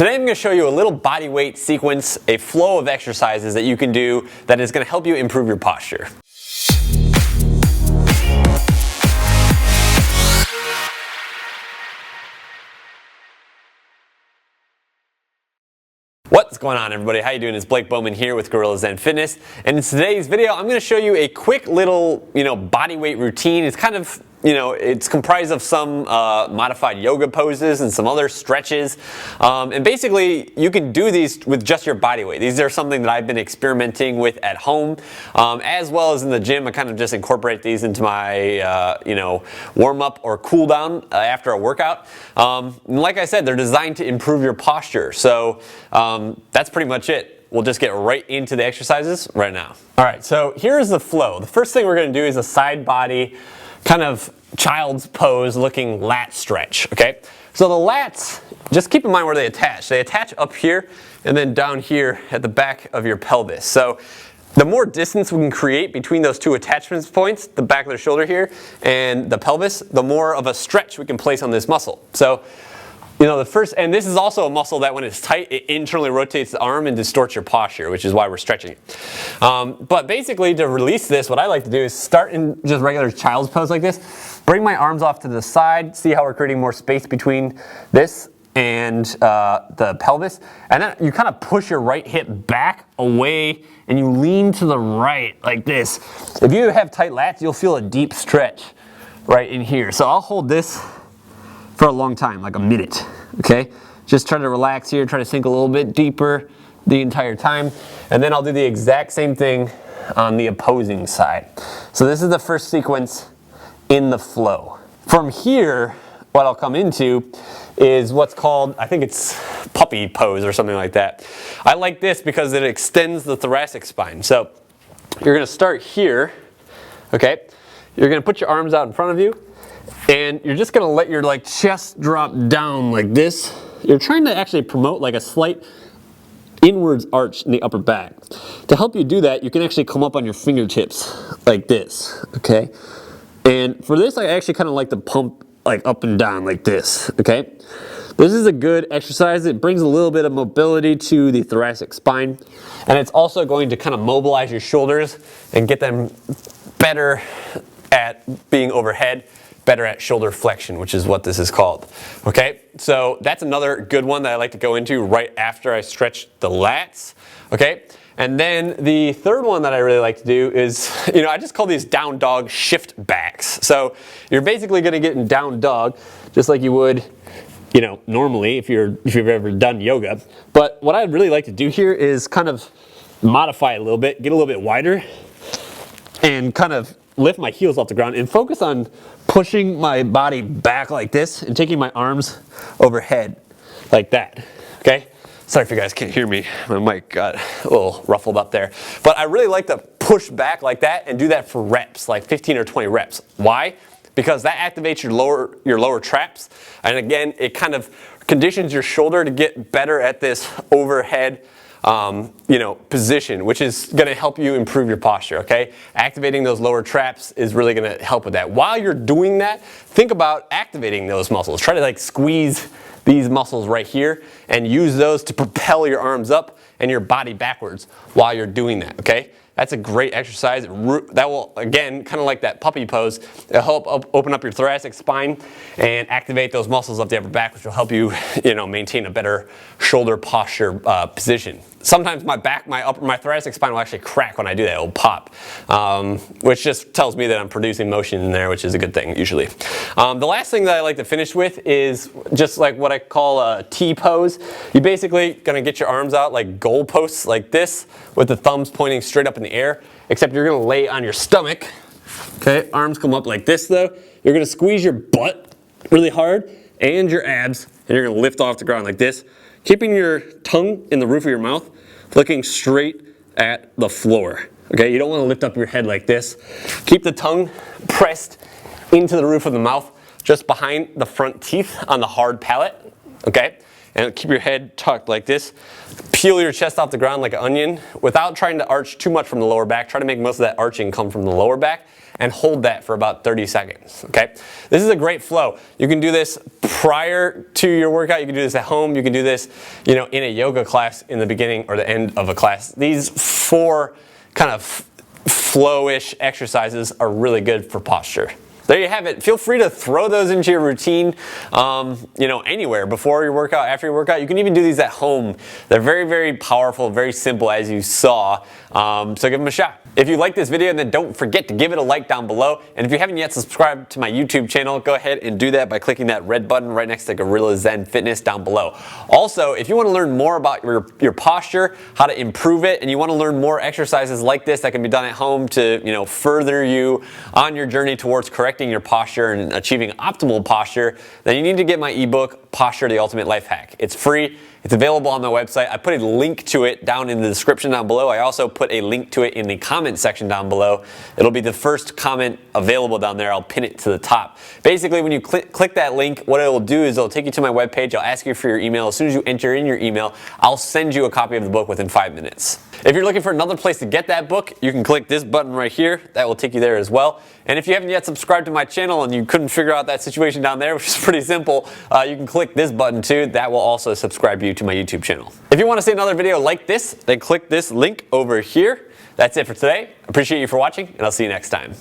Today I'm going to show you a little body weight sequence, a flow of exercises that you can do that is going to help you improve your posture. What's going on, everybody? How you doing? It's Blake Bowman here with GuerrillaZen Fitness, and in today's video I'm going to show you a quick little body weight routine. It's kind of it's comprised of some modified yoga poses and some other stretches, and basically you can do these with just your body weight. These are something that I've been experimenting with at home as well as in the gym. I kind of just incorporate these into my warm up or cool down after a workout. And like I said, they're designed to improve your posture, so that's pretty much it. We'll just get right into the exercises right now. Alright, so here's the flow. The first thing we're going to do is a side body kind of child's pose looking lat stretch, okay? So the lats, just keep in mind where they attach. They attach up here and then down here at the back of your pelvis. So the more distance we can create between those two attachment points, the back of the shoulder here and the pelvis, the more of a stretch we can place on this muscle. So the first, and this is also a muscle that when it's tight, it internally rotates the arm and distorts your posture, which is why we're stretching it. But basically, to release this, what I like to do is start in just regular child's pose like this. Bring my arms off to the side. See how we're creating more space between this and the pelvis. And then you kind of push your right hip back away and you lean to the right like this. If you have tight lats, you'll feel a deep stretch right in here. So I'll hold this for a long time, like a minute, okay? Just try to relax here, try to sink a little bit deeper the entire time, and then I'll do the exact same thing on the opposing side. So this is the first sequence in the flow. From here, what I'll come into is what's called, I think it's puppy pose or something like that. I like this because it extends the thoracic spine. So you're gonna start here, okay? You're gonna put your arms out in front of you, and you're just going to let your chest drop down like this. You're trying to actually promote a slight inwards arch in the upper back. To help you do that, you can actually come up on your fingertips like this, okay? And for this, I actually kind of like to pump up and down like this, okay? This is a good exercise. It brings a little bit of mobility to the thoracic spine, and it's also going to kind of mobilize your shoulders and get them better at being overhead, better at shoulder flexion, which is what this is called. Okay, so that's another good one that I like to go into right after I stretch the lats. Okay, and then the third one that I really like to do is, I just call these down dog shift backs. So you're basically going to get in down dog just like you would, normally if you've ever done yoga. But what I'd really like to do here is kind of modify it a little bit, get a little bit wider, and kind of lift my heels off the ground and focus on pushing my body back like this and taking my arms overhead like that, okay? Sorry if you guys can't hear me. My mic got a little ruffled up there. But I really like to push back like that and do that for reps, like 15 or 20 reps. Why? Because that activates your lower traps. And again, it kind of conditions your shoulder to get better at this overhead position, which is going to help you improve your posture, okay? Activating those lower traps is really going to help with that. While you're doing that, think about activating those muscles. Try to squeeze these muscles right here and use those to propel your arms up and your body backwards while you're doing that, okay? That's a great exercise. That will, again, kind of like that puppy pose, it'll help open up your thoracic spine and activate those muscles up the upper back, which will help you, maintain a better shoulder posture position. Sometimes my thoracic spine will actually crack when I do that. It'll pop, which just tells me that I'm producing motion in there, which is a good thing usually. The last thing that I like to finish with is just like what I call a T pose. You're basically gonna get your arms out like goal posts like this, with the thumbs pointing straight up in the air, except you're gonna lay on your stomach. Okay, arms come up like this though. You're gonna squeeze your butt really hard and your abs, and you're gonna lift off the ground like this, keeping your tongue in the roof of your mouth, looking straight at the floor. Okay, you don't want to lift up your head like this. Keep the tongue pressed into the roof of the mouth, just behind the front teeth on the hard palate. Okay, and keep your head tucked like this. Peel your chest off the ground like an onion without trying to arch too much from the lower back. Try to make most of that arching come from the lower back, and hold that for about 30 seconds, okay? This is a great flow. You can do this prior to your workout. You can do this at home. You can do this, in a yoga class in the beginning or the end of a class. These 4 kind of flow-ish exercises are really good for posture. There you have it. Feel free to throw those into your routine, anywhere, before your workout, after your workout. You can even do these at home. They're very, very powerful, very simple, as you saw. So give them a shot. If you like this video, then don't forget to give it a like down below. And if you haven't yet subscribed to my YouTube channel, go ahead and do that by clicking that red button right next to GuerrillaZen Fitness down below. Also, if you want to learn more about your posture, how to improve it, and you want to learn more exercises like this that can be done at home to further you on your journey towards correcting your posture and achieving optimal posture, then you need to get my ebook, Posture: The Ultimate Life Hack. It's free. It's available on my website. I put a link to it down in the description down below. I also put a link to it in the comment section down below. It'll be the first comment available down there. I'll pin it to the top. Basically, when you click that link, what it will do is it'll take you to my webpage. I'll ask you for your email. As soon as you enter in your email, I'll send you a copy of the book within 5 minutes. If you're looking for another place to get that book, you can click this button right here. That will take you there as well. And if you haven't yet subscribed to my channel and you couldn't figure out that situation down there, which is pretty simple, you can click this button too. That will also subscribe you to my YouTube channel. If you want to see another video like this, then click this link over here. That's it for today. Appreciate you for watching, and I'll see you next time.